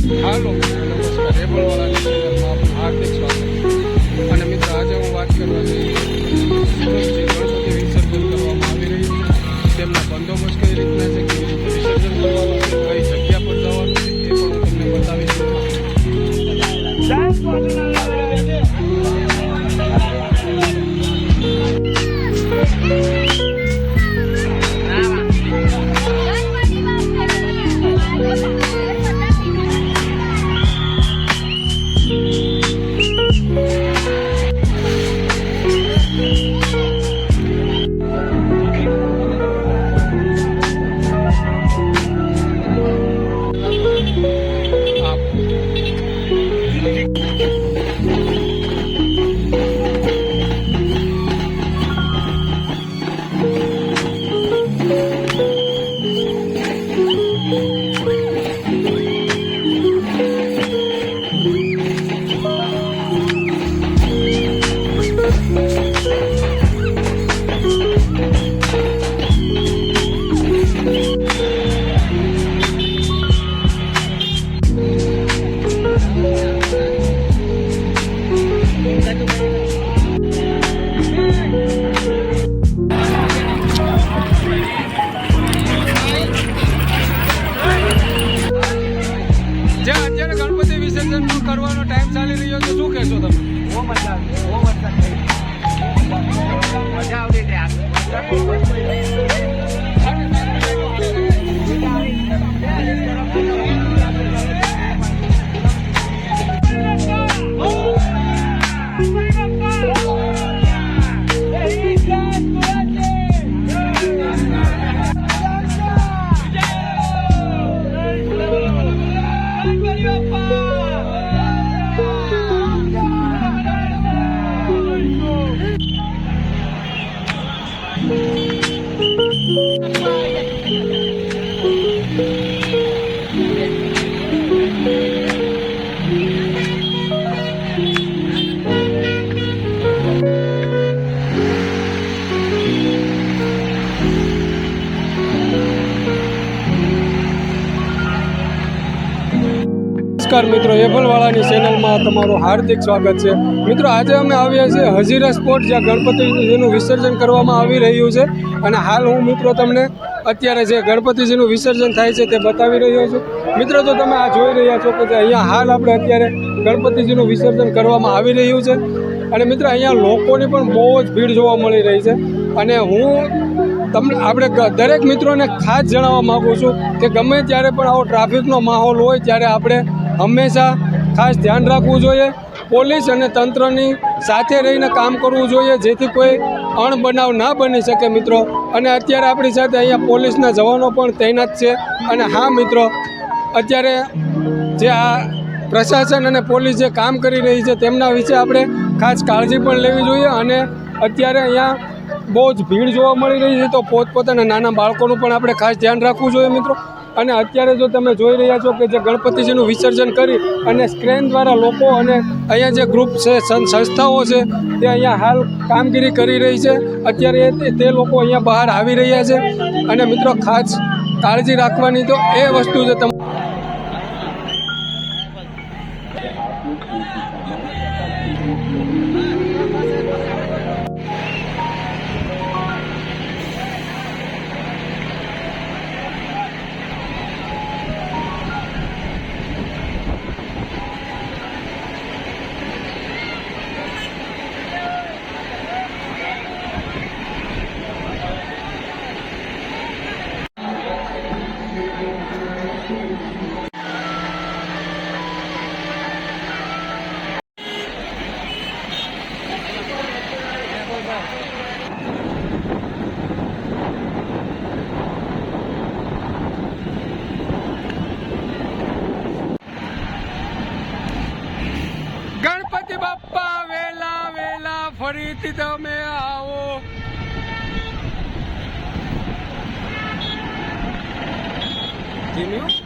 હાલો નમસ્કાર, રેબલવાળાની ચેનલમાં આપનું હાર્દિક સ્વાગત. અને મિત્રો આજે હું વાત કરવા જઈ જે ગણપતિ વિસર્જન કરવામાં આવી રહ્યું છે તેમના બંદોબસ્ત કઈ રીતના છે, કેવી રીતે વિસર્જન કરવાનું છે, કઈ જગ્યા પર જવાનું છે એ પણ હું તમને બતાવી દઉં. અત્યારે ગણપતિ વિસર્જન કરવાનો ટાઈમ ચાલી રહ્યો છે, શું કહેશો તમે? બહુ મજા નમસ્કાર મિત્રો, રેબલવાળાની ચેનલમાં તમારું હાર્દિક સ્વાગત છે. મિત્રો આજે અમે આવ્યા છીએ હજીરા સ્પોટ, જ્યાં ગણપતિજીનું વિસર્જન કરવામાં આવી રહ્યું છે. અને હાલ હું મિત્રો તમને અત્યારે જે ગણપતિજીનું વિસર્જન થાય છે તે બતાવી રહ્યો છું. મિત્રો તો તમે આ જોઈ રહ્યા છો કે અહીંયા હાલ આપણે અત્યારે ગણપતિજીનું વિસર્જન કરવામાં આવી રહ્યું છે. અને મિત્રો અહીંયા લોકોની પણ બહુ જ ભીડ જોવા મળી રહી છે. અને હું તમને આપણે દરેક મિત્રોને ખાસ જણાવવા માગું છું કે ગમે ત્યારે પણ આવો ટ્રાફિકનો માહોલ હોય ત્યારે આપણે હંમેશા ખાસ ધ્યાન રાખવું જોઈએ. પોલીસ અને તંત્રની સાથે રહીને કામ કરવું જોઈએ, જેથી કોઈ અણબનાવ ના બની શકે મિત્રો. અને અત્યારે આપણી સાથે અહીંયા પોલીસના જવાનો પણ તૈનાત છે. અને હા મિત્રો, અત્યારે જે આ પ્રશાસન અને પોલીસ જે કામ કરી રહી છે તેમના વિશે આપણે ખાસ કાળજી પણ લેવી જોઈએ. અને અત્યારે અહીંયા બહુ જ ભીડ જોવા મળી રહી છે, તો પોતપોતાના નાના બાળકોનું પણ આપણે ખાસ ધ્યાન રાખવું જોઈએ મિત્રો. અને અત્યારે જો તમે જોઈ રહ્યા છો કે જે ગણપતિજીનું વિસર્જન કરી અને સ્ક્રેન દ્વારા લોકો અને અહીંયા જે ગ્રુપ છે, સંસ્થાઓ છે, તે અહીંયા હાલ કામગીરી કરી રહી છે. અત્યારે તે લોકો અહીંયા બહાર આવી રહ્યા છે. અને મિત્રો ખાસ કાળજી રાખવાની તો એ વસ્તુ છે ગણપતિ બાપ્પા વેલા વેલા ફરીથી તમે આવો. ધીમ્યું